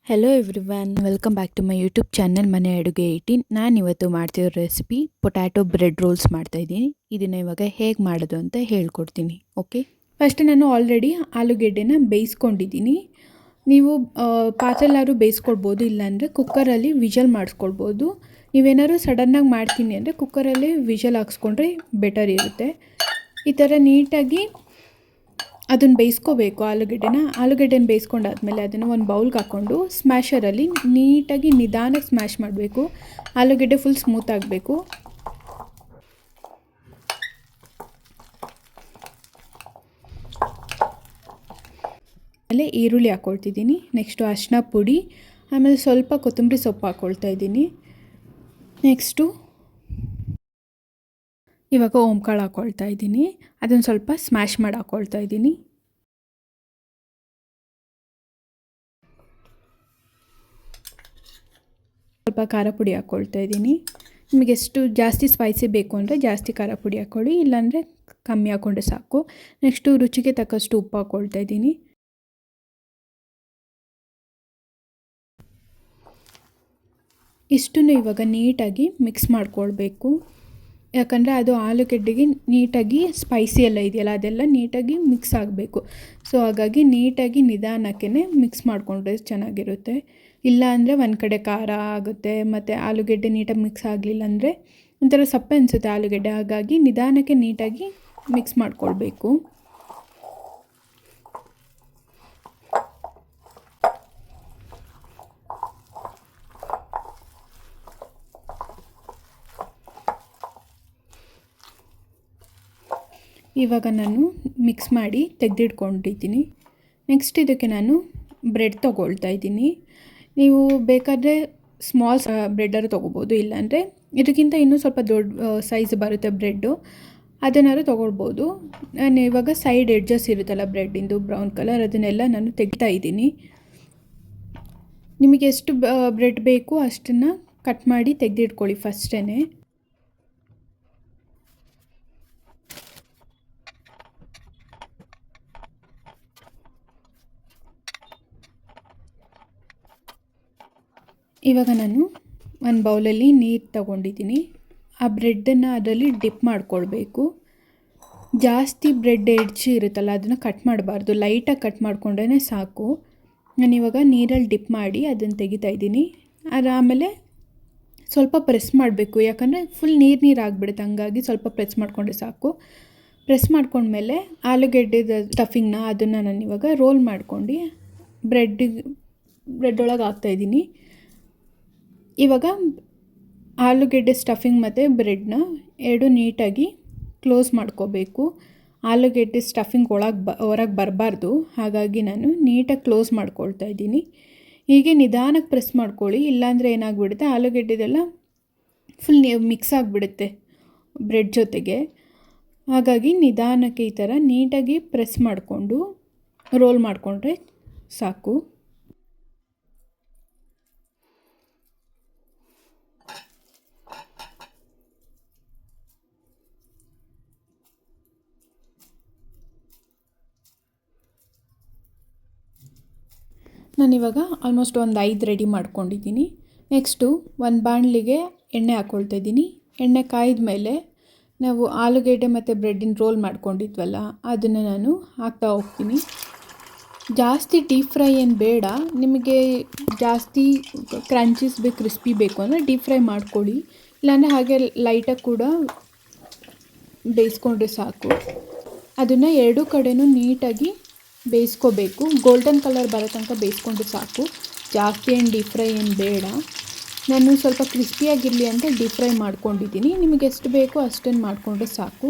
Hello everyone, welcome back to my YouTube channel ಮನೆ ಅಡುಗೆ 18. ನಾನು ಇವತ್ತು ಮಾಡ್ತಿರೋ ರೆಸಿಪಿ ಪೊಟ್ಯಾಟೊ ಬ್ರೆಡ್ ರೋಲ್ಸ್ ಮಾಡ್ತಾಯಿದ್ದೀನಿ. ಇದನ್ನು ಇವಾಗ ಹೇಗೆ ಮಾಡೋದು ಅಂತ ಹೇಳ್ಕೊಡ್ತೀನಿ. ಓಕೆ, ಫಸ್ಟ್ ನಾನು ಆಲ್ರೆಡಿ ಆಲೂಗೆಡ್ಡೆನ ಬೇಯಿಸ್ಕೊಂಡಿದ್ದೀನಿ. ನೀವು ಪಾತ್ರೆಲ್ಲಾದ್ರೂ ಬೇಯಿಸ್ಕೊಳ್ಬೋದು, ಇಲ್ಲಾಂದರೆ ಕುಕ್ಕರಲ್ಲಿ ವಿಜಲ್ ಮಾಡಿಸ್ಕೊಳ್ಬೋದು. ನೀವೇನಾದ್ರು ಸಡನ್ನಾಗಿ ಮಾಡ್ತೀನಿ ಅಂದರೆ ಕುಕ್ಕರಲ್ಲಿ ವಿಜಲ್ ಹಾಕ್ಸ್ಕೊಂಡ್ರೆ ಬೆಟರ್ ಇರುತ್ತೆ. ಈ ಥರ ನೀಟಾಗಿ ಅದನ್ನು ಬೇಯಿಸ್ಕೋಬೇಕು. ಆಲೂಗೆಡ್ಡೆನ ಬೇಯಿಸ್ಕೊಂಡಾದ್ಮೇಲೆ ಅದನ್ನು ಒಂದು ಬೌಲ್ಗೆ ಹಾಕ್ಕೊಂಡು ಸ್ಮ್ಯಾಶರಲ್ಲಿ ನೀಟಾಗಿ ನಿಧಾನಕ್ಕೆ ಸ್ಮ್ಯಾಶ್ ಮಾಡಬೇಕು. ಆಲೂಗೆಡ್ಡೆ ಫುಲ್ ಸ್ಮೂತ್ ಆಗಬೇಕು. ಆಮೇಲೆ ಈರುಳ್ಳಿ ಹಾಕ್ಕೊಳ್ತಿದ್ದೀನಿ. ನೆಕ್ಸ್ಟು ಅರಿಶಿನ ಪುಡಿ, ಆಮೇಲೆ ಸ್ವಲ್ಪ ಕೊತ್ತಂಬರಿ ಸೊಪ್ಪು ಹಾಕ್ಕೊಳ್ತಾ ಇದ್ದೀನಿ. ನೆಕ್ಸ್ಟು ಇವಾಗ ಓಂಕಾಳು ಹಾಕ್ಕೊಳ್ತಾ ಇದ್ದೀನಿ. ಅದನ್ನು ಸ್ವಲ್ಪ ಸ್ಮ್ಯಾಶ್ ಮಾಡಿ ಹಾಕ್ಕೊಳ್ತಾ ಇದ್ದೀನಿ. ಸ್ವಲ್ಪ ಖಾರ ಪುಡಿ ಹಾಕ್ಕೊಳ್ತಾ ಇದ್ದೀನಿ. ನಿಮಗೆ ಎಷ್ಟು ಜಾಸ್ತಿ ಸ್ಪೈಸಿ ಬೇಕು ಅಂದರೆ ಜಾಸ್ತಿ ಖಾರ ಪುಡಿ ಹಾಕ್ಕೊಳ್ಳಿ, ಇಲ್ಲಾಂದರೆ ಕಮ್ಮಿ ಹಾಕ್ಕೊಂಡ್ರೆ ಸಾಕು. ನೆಕ್ಸ್ಟು ರುಚಿಗೆ ತಕ್ಕಷ್ಟು ಉಪ್ಪು ಹಾಕ್ಕೊಳ್ತಾ ಇದ್ದೀನಿ. ಇಷ್ಟನ್ನು ಇವಾಗ ನೀಟಾಗಿ ಮಿಕ್ಸ್ ಮಾಡ್ಕೊಳ್ಬೇಕು. ಯಾಕಂದರೆ ಅದು ಆಲೂಗೆಡ್ಡೆಗೆ ನೀಟಾಗಿ ಸ್ಪೈಸಿ ಎಲ್ಲ ಇದೆಯಲ್ಲ ಅದೆಲ್ಲ ನೀಟಾಗಿ ಮಿಕ್ಸ್ ಆಗಬೇಕು. ಸೊ ಹಾಗಾಗಿ ನೀಟಾಗಿ ನಿಧಾನಕ್ಕೆ ಮಿಕ್ಸ್ ಮಾಡಿಕೊಂಡ್ರೆ ಚೆನ್ನಾಗಿರುತ್ತೆ. ಇಲ್ಲ ಅಂದರೆ ಒಂದು ಕಡೆ ಖಾರ ಆಗುತ್ತೆ, ಮತ್ತು ಆಲೂಗೆಡ್ಡೆ ನೀಟಾಗಿ ಮಿಕ್ಸ್ ಆಗಲಿಲ್ಲ ಅಂದರೆ ಒಂಥರ ಸಪ್ಪೆ ಅನಿಸುತ್ತೆ ಆಲೂಗೆಡ್ಡೆ. ಹಾಗಾಗಿ ನಿಧಾನಕ್ಕೆ ನೀಟಾಗಿ ಮಿಕ್ಸ್ ಮಾಡಿಕೊಳ್ಬೇಕು. ಇವಾಗ ನಾನು ಮಿಕ್ಸ್ ಮಾಡಿ ತೆಗೆದಿಟ್ಕೊಂಡಿದ್ದೀನಿ. ನೆಕ್ಸ್ಟ್ ಇದಕ್ಕೆ ನಾನು ಬ್ರೆಡ್ ತೊಗೊಳ್ತಾ ಇದ್ದೀನಿ. ನೀವು ಬೇಕಾದರೆ ಸ್ಮಾಲ್ ಬ್ರೆಡ್ಡರು ತೊಗೋಬೋದು, ಇಲ್ಲಾಂದರೆ ಇದಕ್ಕಿಂತ ಇನ್ನೂ ಸ್ವಲ್ಪ ದೊಡ್ಡ ಸೈಜ್ ಬರುತ್ತೆ ಬ್ರೆಡ್ಡು, ಅದನ್ನಾದ್ರೂ ತೊಗೊಳ್ಬೋದು. ನಾನು ಇವಾಗ ಸೈಡ್ ಎಡ್ಜಸ್ ಇರುತ್ತಲ್ಲ ಬ್ರೆಡ್ಡಿಂದು ಬ್ರೌನ್ ಕಲರ್, ಅದನ್ನೆಲ್ಲ ನಾನು ತೆಗಿತಾ ಇದ್ದೀನಿ. ನಿಮಗೆ ಎಷ್ಟು ಬ್ರೆಡ್ ಬೇಕು ಅಷ್ಟನ್ನು ಕಟ್ ಮಾಡಿ ತೆಗೆದಿಟ್ಕೊಳ್ಳಿ ಫಸ್ಟೇ. ಇವಾಗ ನಾನು ಒಂದು ಬೌಲಲ್ಲಿ ನೀರು ತಗೊಂಡಿದ್ದೀನಿ. ಆ ಬ್ರೆಡ್ಡನ್ನು ಅದರಲ್ಲಿ ಡಿಪ್ ಮಾಡಿಕೊಳ್ಬೇಕು. ಜಾಸ್ತಿ ಬ್ರೆಡ್ ಎಡ್ಜ್ ಇರುತ್ತಲ್ಲ ಅದನ್ನು ಕಟ್ ಮಾಡಬಾರ್ದು, ಲೈಟಾಗಿ ಕಟ್ ಮಾಡಿಕೊಂಡ್ರೆ ಸಾಕು. ನಾನಿವಾಗ ನೀರಲ್ಲಿ ಡಿಪ್ ಮಾಡಿ ಅದನ್ನು ತೆಗಿತಾ ಇದ್ದೀನಿ. ಆಮೇಲೆ ಸ್ವಲ್ಪ ಪ್ರೆಸ್ ಮಾಡಬೇಕು, ಯಾಕಂದರೆ ಫುಲ್ ನೀರು ಆಗಿಬಿಡುತ್ತೆ. ಹಂಗಾಗಿ ಸ್ವಲ್ಪ ಪ್ರೆಸ್ ಮಾಡಿಕೊಂಡ್ರೆ ಸಾಕು. ಪ್ರೆಸ್ ಮಾಡ್ಕೊಂಡ್ಮೇಲೆ ಆಲೂಗೆಡ್ಡೆದ ಸ್ಟಫಿಂಗ್ನ ಅದನ್ನು ನಾನು ಇವಾಗ ರೋಲ್ ಮಾಡ್ಕೊಂಡು ಬ್ರೆಡ್ ಒಳಗೆ ಹಾಕ್ತಾಯಿದ್ದೀನಿ. ಇವಾಗ ಆಲೂಗೆಡ್ಡೆ ಸ್ಟಫಿಂಗ್ ಮತ್ತು ಬ್ರೆಡ್ನ ಎರಡು ನೀಟಾಗಿ ಕ್ಲೋಸ್ ಮಾಡ್ಕೋಬೇಕು. ಆಲೂಗೆಡ್ಡೆ ಸ್ಟಫಿಂಗ್ ಹೊರಗೆ ಬರಬಾರ್ದು, ಹಾಗಾಗಿ ನಾನು ನೀಟಾಗಿ ಕ್ಲೋಸ್ ಮಾಡ್ಕೊಳ್ತಾ ಇದ್ದೀನಿ. ಹೀಗೆ ನಿಧಾನಕ್ಕೆ ಪ್ರೆಸ್ ಮಾಡ್ಕೊಳ್ಳಿ, ಇಲ್ಲಾಂದರೆ ಏನಾಗ್ಬಿಡುತ್ತೆ ಆಲೂಗೆಡ್ಡೆದೆಲ್ಲ ಫುಲ್ ಮಿಕ್ಸ್ ಆಗಿಬಿಡುತ್ತೆ ಬ್ರೆಡ್ ಜೊತೆಗೆ. ಹಾಗಾಗಿ ನಿಧಾನಕ್ಕೆ ಈ ಥರ ನೀಟಾಗಿ ಪ್ರೆಸ್ ಮಾಡಿಕೊಂಡು ರೋಲ್ ಮಾಡಿಕೊಂಡ್ರೆ ಸಾಕು. ನಾನಿವಾಗ ಆಲ್ಮೋಸ್ಟ್ ಒಂದು 5 ರೆಡಿ ಮಾಡ್ಕೊಂಡಿದ್ದೀನಿ. ನೆಕ್ಸ್ಟು ಒಂದು ಬಾಣಲಿಗೆ ಎಣ್ಣೆ ಹಾಕ್ಕೊಳ್ತಾ ಇದ್ದೀನಿ. ಎಣ್ಣೆ ಕಾಯ್ದ ಮೇಲೆ ನಾವು ಆಲೂಗೆಡ್ಡೆ ಮತ್ತು ಬ್ರೆಡ್ಡಿನ ರೋಲ್ ಮಾಡ್ಕೊಂಡಿದ್ವಲ್ಲ ಅದನ್ನು ನಾನು ಹಾಕ್ತಾ ಹೋಗ್ತೀನಿ. ಜಾಸ್ತಿ ಡೀಪ್ ಫ್ರೈ ಏನು ಬೇಡ, ನಿಮಗೆ ಜಾಸ್ತಿ ಕ್ರಂಚೀಸ್ ಬೇಕು, ಕ್ರಿಸ್ಪಿ ಬೇಕು ಅಂದರೆ ಡೀಪ್ ಫ್ರೈ ಮಾಡ್ಕೊಳ್ಳಿ, ಇಲ್ಲಾಂದರೆ ಹಾಗೆ ಲೈಟಾಗಿ ಕೂಡ ಬೇಯಿಸ್ಕೊಂಡ್ರೆ ಸಾಕು. ಅದನ್ನು ಎರಡೂ ಕಡೆಯೂ ನೀಟಾಗಿ ಬೇಯಿಸ್ಕೋಬೇಕು. ಗೋಲ್ಡನ್ ಕಲರ್ ಬರೋ ತನಕ ಬೇಯಿಸ್ಕೊಂಡ್ರೆ ಸಾಕು, ಜಾಸ್ತಿ ಏನು ಡೀಪ್ ಫ್ರೈ ಏನು ಬೇಡ. ನಾನು ಸ್ವಲ್ಪ ಕ್ರಿಸ್ಪಿಯಾಗಿರಲಿ ಅಂತ ಡೀಪ್ ಫ್ರೈ ಮಾಡ್ಕೊಂಡಿದ್ದೀನಿ. ನಿಮಗೆ ಎಷ್ಟು ಬೇಕೋ ಅಷ್ಟನ್ನು ಮಾಡಿಕೊಂಡ್ರೆ ಸಾಕು.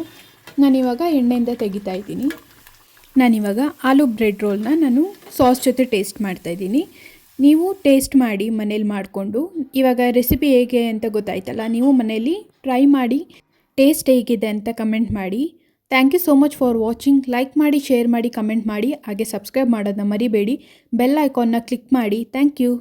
ನಾನಿವಾಗ ಎಣ್ಣೆಯಿಂದ ತೆಗಿತಾ ಇದ್ದೀನಿ. ನಾನಿವಾಗ ಆಲೂ ಬ್ರೆಡ್ ರೋಲ್ನ ನಾನು ಸಾಸ್ ಜೊತೆ ಟೇಸ್ಟ್ ಮಾಡ್ತಾಯಿದ್ದೀನಿ. ನೀವು ಟೇಸ್ಟ್ ಮಾಡಿ ಮನೇಲಿ ಮಾಡಿಕೊಂಡು, ಇವಾಗ ರೆಸಿಪಿ ಹೇಗೆ ಅಂತ ಗೊತ್ತಾಯ್ತಲ್ಲ, ನೀವು ಮನೇಲಿ ಟ್ರೈ ಮಾಡಿ ಟೇಸ್ಟ್ ಹೇಗಿದೆ ಅಂತ ಕಮೆಂಟ್ ಮಾಡಿ. Thank you so much for watching. Like ಮಾಡಿ, ಶೇರ್ ಮಾಡಿ, ಕಮೆಂಟ್ ಮಾಡಿ, ಹಾಗೆ ಸಬ್ಸ್ಕ್ರೈಬ್ ಮಾಡೋದನ್ನ ಮರಿಬೇಡಿ. ಬೆಲ್ ಐಕಾನ್ನ ಕ್ಲಿಕ್ ಮಾಡಿ. Thank you.